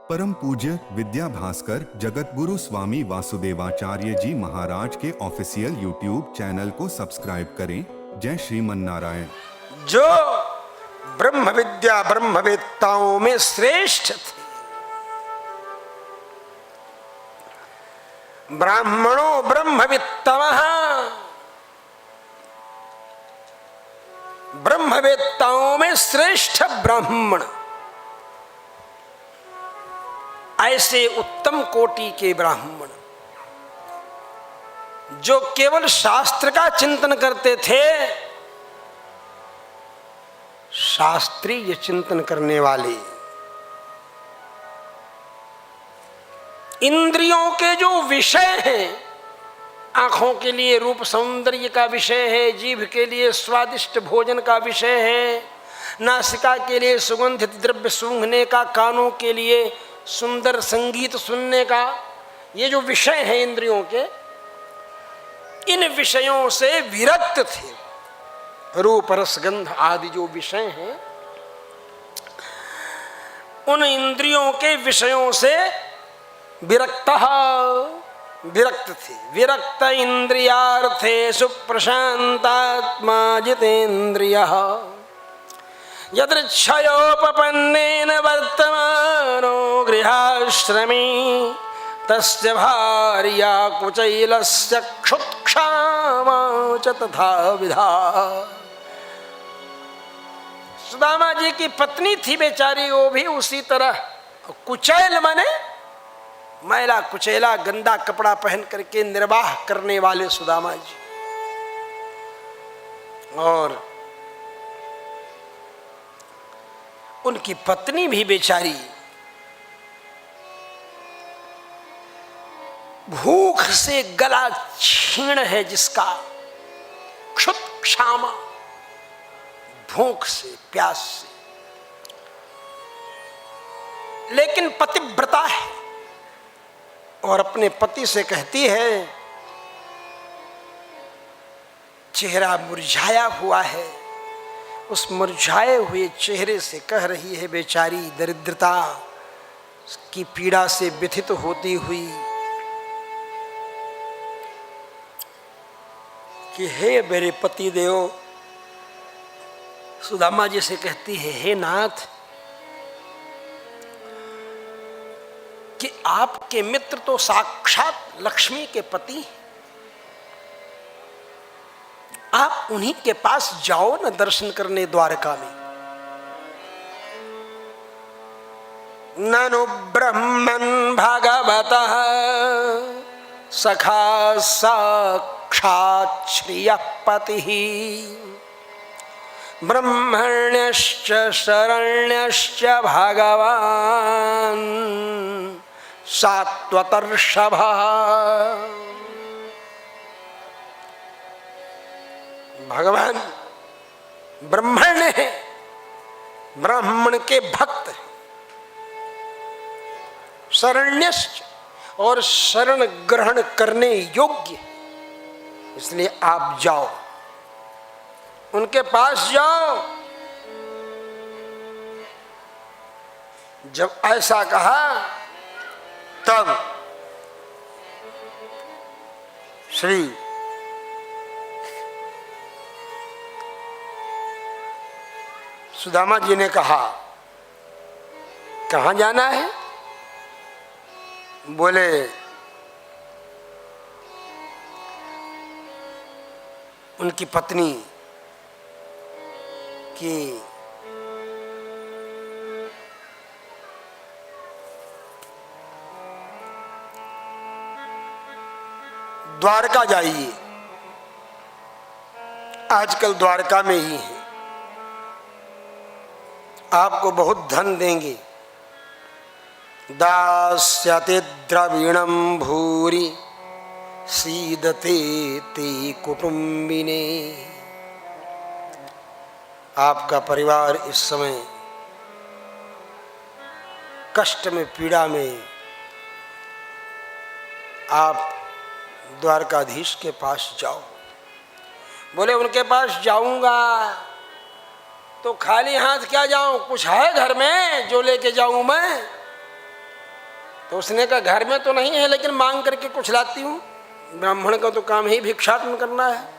परम पूज्य विद्या भास्कर जगत गुरु स्वामी वासुदेवाचार्य जी महाराज के ऑफिशियल यूट्यूब चैनल को सब्सक्राइब करें। जय श्रीमन नारायण। जो ब्रह्म विद्या ब्रह्मवेत्ताओं में श्रेष्ठ थे, ब्राह्मणों ब्रह्मवित्तवः, ब्रह्मवेत्ताओं में श्रेष्ठ ब्राह्मण, ऐसे उत्तम कोटि के ब्राह्मण जो केवल शास्त्र का चिंतन करते थे, शास्त्रीय चिंतन करने वाले, इंद्रियों के जो विषय हैं, आंखों के लिए रूप सौंदर्य का विषय है, जीभ के लिए स्वादिष्ट भोजन का विषय है, नासिका के लिए सुगंधित द्रव्य सूंघने का, कानों के लिए सुंदर संगीत सुनने का, ये जो विषय हैं इंद्रियों के, इन विषयों से विरक्त थे। रूप रस गंध आदि जो विषय हैं, उन इंद्रियों के विषयों से विरक्त थे। विरक्त इंद्रियार्थेषु प्रशांतात्मा जितेन्द्रियः यदृच्छयोपपन्नेन वर्तमानो गृहाश्रमी तस्य भार्या कुचैलस्य क्षुत्क्षामा च तथा विधा। सुदामा जी की पत्नी थी बेचारी, वो भी उसी तरह कुचैल माने मैला कुचैला गंदा कपड़ा पहन करके निर्वाह करने वाले सुदामा जी, और उनकी पत्नी भी बेचारी भूख से गला छीण है जिसका, क्षुत क्षामा, भूख से प्यास से, लेकिन पतिव्रता है और अपने पति से कहती है, चेहरा मुरझाया हुआ है, उस मुरझाए हुए चेहरे से कह रही है बेचारी दरिद्रता की पीड़ा से व्यथित होती हुई कि हे मेरे पति देव। सुदामा जी से कहती है, हे नाथ, कि आपके मित्र तो साक्षात लक्ष्मी के पति, आप उन्हीं के पास जाओ न दर्शन करने द्वारका में। ननु ब्रह्मन् भगवतः सखा साक्षात् श्रियः पतिः ब्रह्मण्यश्च शरण्यश्च भगवान् सात्वतर्षभः। भगवान ब्रह्मण्य है, ब्राह्मण के भक्त है, शरण्यश्च और शरण ग्रहण करने योग्य, इसलिए आप जाओ, उनके पास जाओ। जब ऐसा कहा तब श्री सुदामा जी ने कहा, कहाँ जाना है? बोले, उनकी पत्नी की द्वारका जाइए, आजकल द्वारका में ही है, आपको बहुत धन देंगे। दास्यते द्रविणं भूरि सीदते ते कुटुंबिने। आपका परिवार इस समय कष्ट में, पीड़ा में, आप द्वारकाधीश के पास जाओ। बोले, उनके पास जाऊंगा तो खाली हाथ क्या जाऊं, कुछ है घर में जो लेके जाऊं मैं? तो उसने कहा घर में तो नहीं है लेकिन मांग करके कुछ लाती हूं। ब्राह्मण का तो काम ही भिक्षाटन करना है।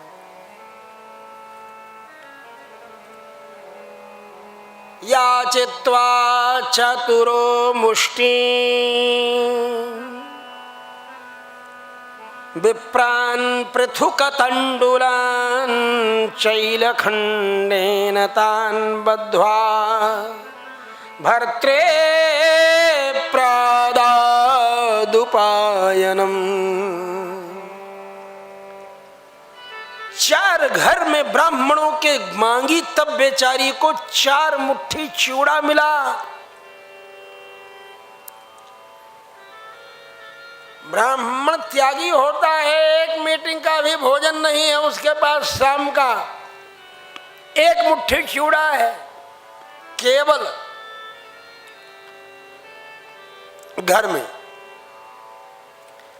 याचित्वा चतुरो मुष्टि विप्रान् पृथुकतण्डुलान् चैलखण्डेन तान् बद्ध्वा भर्त्रे प्रादादुपायनम्। 4 घर में ब्राह्मणों के मांगी तब बेचारी को 4 मुट्ठी चिवड़ा मिला। ब्राह्मण त्यागी होता है, एक मीटिंग का भी भोजन नहीं है उसके पास, शाम का 1 मुट्ठी चिवड़ा है केवल घर में।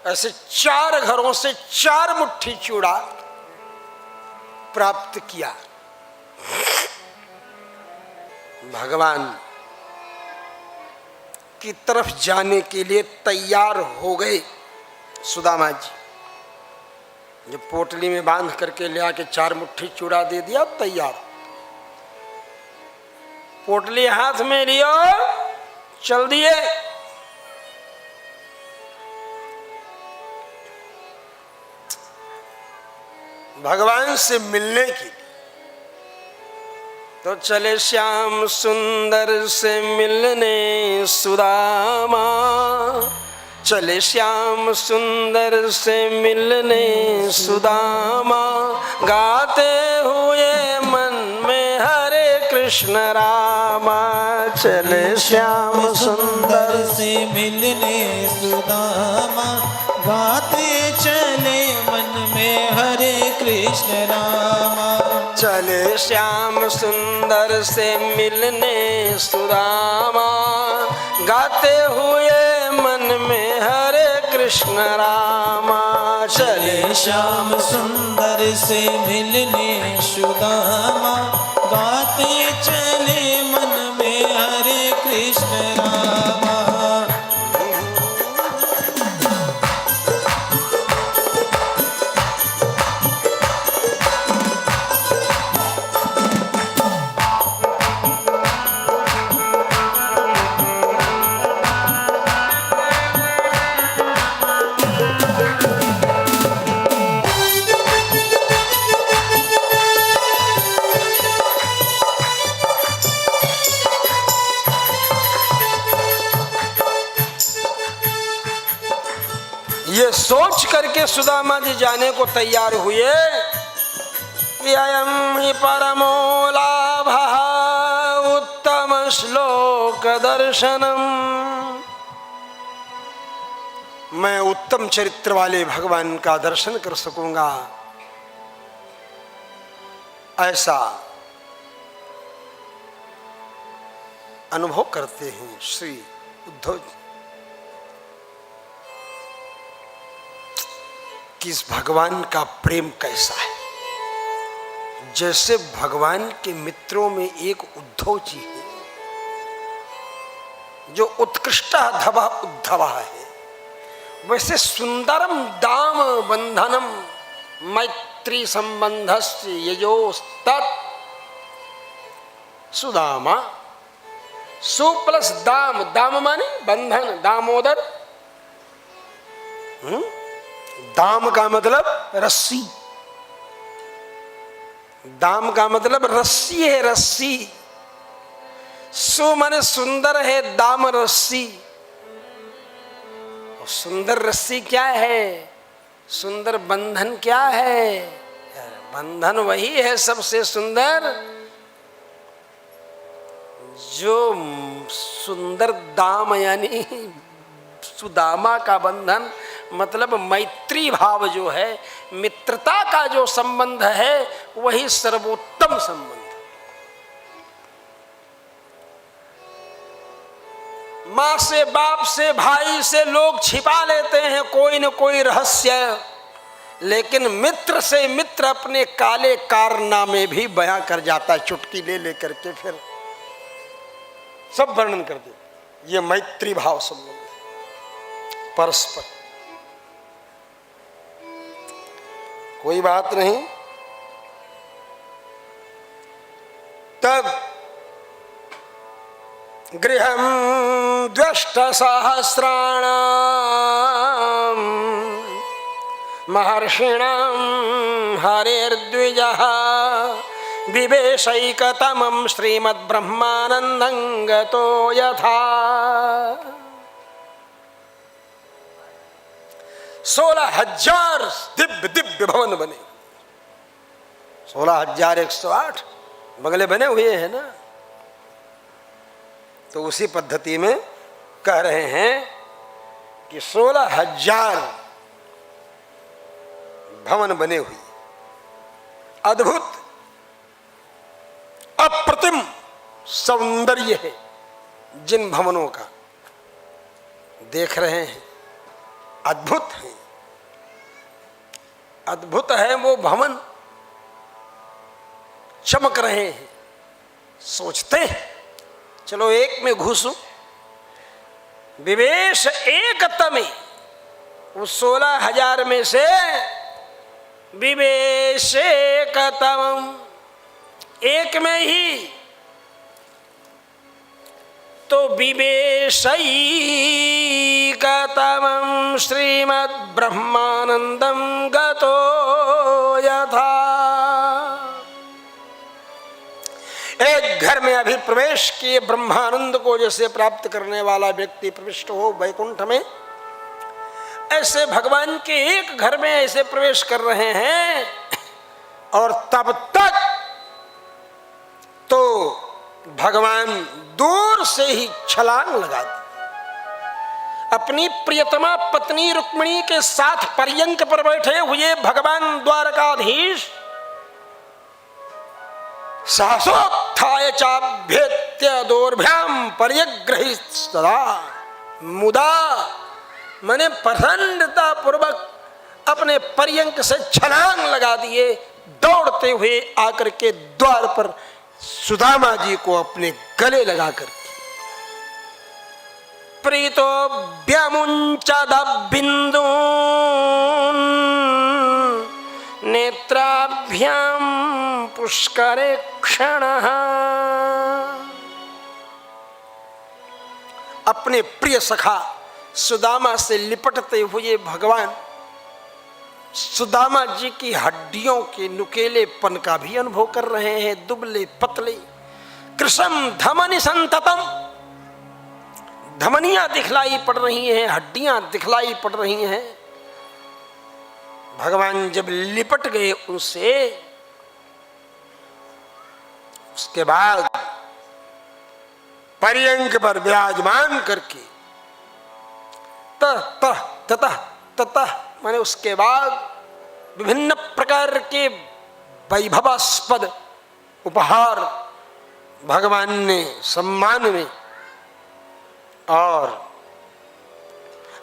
ऐसे 4 घरों से 4 मुट्ठी चिवड़ा प्राप्त किया। भगवान की तरफ जाने के लिए तैयार हो गए सुदामा जी। जब पोटली में बांध करके ले आके 4 मुट्ठी चूड़ा दे दिया, तैयार। पोटली हाथ में लियो, चल दिए। भगवान से मिलने के लिए तो चले श्याम सुंदर से मिलने सुदामा, चले श्याम सुंदर से मिलने सुदामा, गाते हुए मन में हरे कृष्ण रामा। चले श्याम सुंदर से मिलने सुदामा, गाते चले मन में हरे कृष्ण रामा। चले श्याम सुंदर से मिलने सुदामा, गाते हुए मन में हरे कृष्ण रामा। चले श्याम सुंदर से मिलने सुदामा, गाते चले मन में हरे कृष्ण रामा। ये सोच करके सुदामा जी जाने को तैयार हुए कि अयम ही परमो लाभः उत्तम श्लोक दर्शनम। मैं उत्तम चरित्र वाले भगवान का दर्शन कर सकूंगा, ऐसा अनुभव करते हैं श्री उद्धव जी। कि इस भगवान का प्रेम कैसा है। जैसे भगवान के मित्रों में एक उद्धव जी है जो उत्कृष्ट धवा उद्धव है, वैसे सुंदरम दाम बंधनम मैत्री संबंधस्य यजोस्तत् सुदामा। सु प्लस दाम, दाम माने बंधन, दामोदर। दाम का मतलब रस्सी, दाम का मतलब रस्सी है, रस्सी। सु माने सुंदर है, दाम रस्सी। और सुंदर रस्सी क्या है, सुंदर बंधन क्या है? बंधन वही है सबसे सुंदर जो सुंदर दाम यानी सुदामा का बंधन, मतलब मैत्री भाव जो है, मित्रता का जो संबंध है, वही सर्वोत्तम संबंध। माँ से, बाप से, भाई से लोग छिपा लेते हैं कोई न कोई रहस्य, लेकिन मित्र से मित्र अपने काले कारनामे भी बयां कर जाता है, चुटकी ले लेकर के फिर सब वर्णन कर दे। ये मैत्री भाव संबंध। परस्पर। कोई बात नहीं। तब गृहं द्व्यष्टसहस्राणां महर्षिणां हरेर्द्विजः विवेशैकतमं श्रीमद्ब्रह्मानन्दं गतो यथा। 16,000 दिव्य दिव्य भवन बने। 16,108 बंगले बने हुए हैं ना। तो उसी पद्धति में कह रहे हैं कि 16,000 भवन बने हुए, अद्भुत अप्रतिम सौंदर्य है जिन भवनों का। देख रहे हैं, अद्भुत है, अद्भुत है वो भवन, चमक रहे हैं। सोचते हैं चलो एक में घुसूं। विवेश एक तमे, उस 16,000 में से विवेश एकतम, एक में ही तो विवेशैकतमं श्रीमद्ब्रह्मानन्दं गतो यथा। एक घर में अभी प्रवेश किए ब्रह्मानंद को जैसे प्राप्त करने वाला व्यक्ति प्रविष्ट हो वैकुंठ में, ऐसे भगवान के एक घर में ऐसे प्रवेश कर रहे हैं। और तब तक तो भगवान दूर से ही छलांग लगा दी। अपनी प्रियतमा पत्नी रुक्मिणी के साथ पर्यंक पर बैठे हुए भगवान द्वारकाधीश सहसोत्थाय चाभ्येत्य दोर्भ्याम पर्यग्रहित सदा मुदा, मैंने प्रसन्नता पूर्वक अपने पर्यंक से छलांग लगा दिए। दौड़ते हुए आकर के द्वार पर सुदामा जी को अपने गले लगाकर प्रीतो व्यामुंचद बिंदु नेत्राभ्याम पुष्करे क्षणः। अपने प्रिय सखा सुदामा से लिपटते हुए भगवान सुदामा जी की हड्डियों के नुकेलेपन का भी अनुभव कर रहे हैं। दुबले पतले, कृशम धमनि संततम, धमनियां दिखलाई पड़ रही हैं, हड्डियां दिखलाई पड़ रही हैं। भगवान जब लिपट गए उनसे, उसके बाद पर्यंक पर विराजमान करके ततः माने उसके बाद विभिन्न प्रकार के वैभवास्पद उपहार भगवान ने सम्मान में, और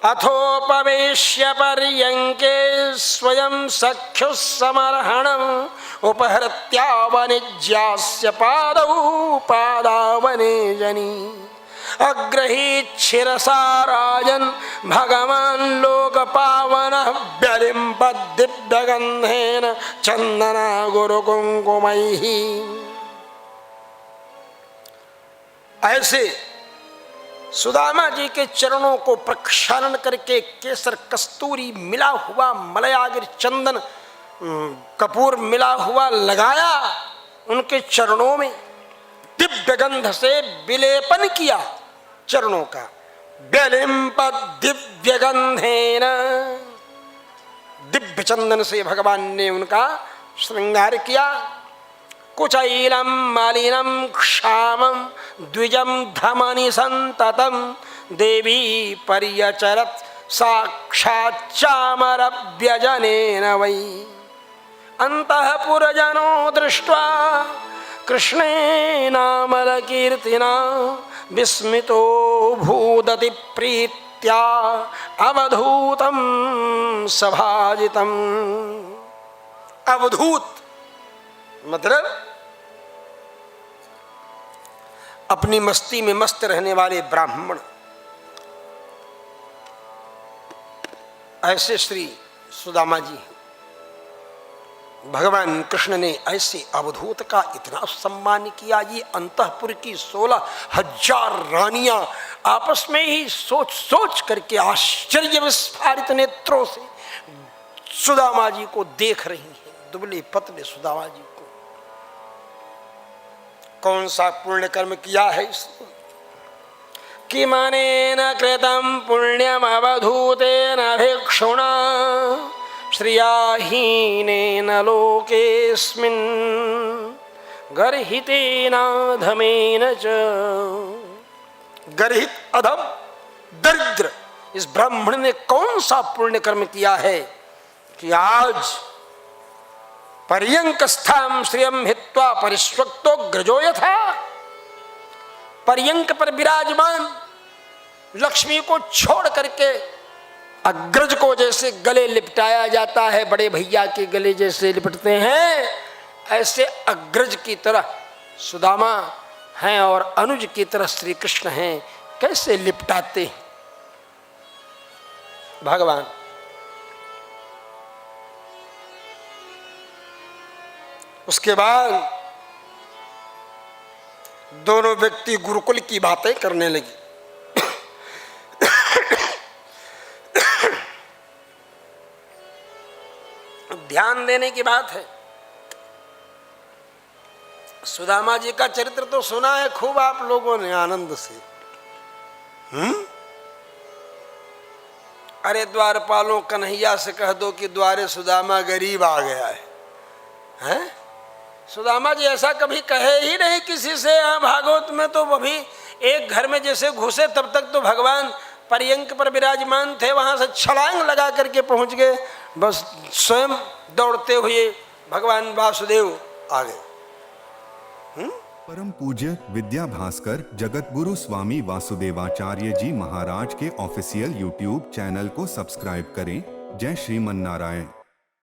अथोपवेश्य पर्यंके स्वयं सख्युः समर्हणम् उपहृत्यावनिज्यास्य पादौ पादावने जनी अग्रहीत शिरसा राजन् भगवान् लोकपावनः व्यलिम्पत् दिव्यगन्धेन चन्दना गुरुकुङ्कुमैः। ऐसे सुदामा जी के चरणों को प्रक्षालन करके केसर कस्तूरी मिला हुआ, मलयागिर चंदन कपूर मिला हुआ लगाया उनके चरणों में, दिव्य गंध से विलेपन किया चरणों का। व्यलिम्पत् दिव्य गंधेन, दिव्य चंदन से भगवान ने उनका श्रृंगार किया। कुचैलम मलिनम क्षामं द्विजम धमनि संततम देवी पर्यचरत साक्षात् चामर व्यजनेन वै अंतःपुरजनो दृष्ट्वा कृष्णेनामल कीर्तिना विस्मितो भूदति प्रीत्या अवधूतं सभाजितं। अवधूत मतलब अपनी मस्ती में मस्त रहने वाले ब्राह्मण, ऐसे श्री सुदामा जी, भगवान कृष्ण ने ऐसे अवधूत का इतना सम्मान किया। ये अंतःपुर की 16,000 रानियां आपस में ही सोच सोच करके आश्चर्य विस्फारित नेत्रों से सुदामा जी को देख रही हैं, दुबले पतले सुदामा जी को। कौन सा पुण्य कर्म किया है इसने? कि मानेन कृतं पुण्यम अवधूतेन भिक्षुणा श्रियाहीनेन लोकेस्मिन् गर्हितेन अधमेन च। गर्हित अधम दरिद्र इस ब्राह्मण ने कौन सा पुण्य कर्म किया है कि आज पर्यंकस्थां श्रियं हित्वा परिष्वक्तो ग्रजो यथा, पर्यंक पर विराजमान लक्ष्मी को छोड़ करके अग्रज को जैसे गले लिपटाया जाता है, बड़े भैया के गले जैसे लिपटते हैं, ऐसे अग्रज की तरह सुदामा हैं और अनुज की तरह श्री कृष्ण हैं। कैसे लिपटाते हैं भगवान। उसके बाद दोनों व्यक्ति गुरुकुल की बातें करने लगी। ध्यान देने की बात है, सुदामा जी का चरित्र तो सुना है खूब आप लोगों ने आनंद से। अरे द्वारपालों कन्हैया से कह दो कि द्वारे सुदामा गरीब आ गया है, हैं? सुदामा जी ऐसा कभी कहे ही नहीं किसी से। भागवत में तो अभी एक घर में जैसे घुसे तब तक तो भगवान पर्यंक पर विराजमान थे, वहां से छलांग लगा करके पहुंच गए, बस स्वयं दौड़ते हुए भगवान वासुदेव आ गए। परम पूज्य विद्या भास्कर जगतगुरु स्वामी वासुदेवाचार्य जी महाराज के ऑफिशियल यूट्यूब चैनल को सब्सक्राइब करें। जय श्रीमन नारायण।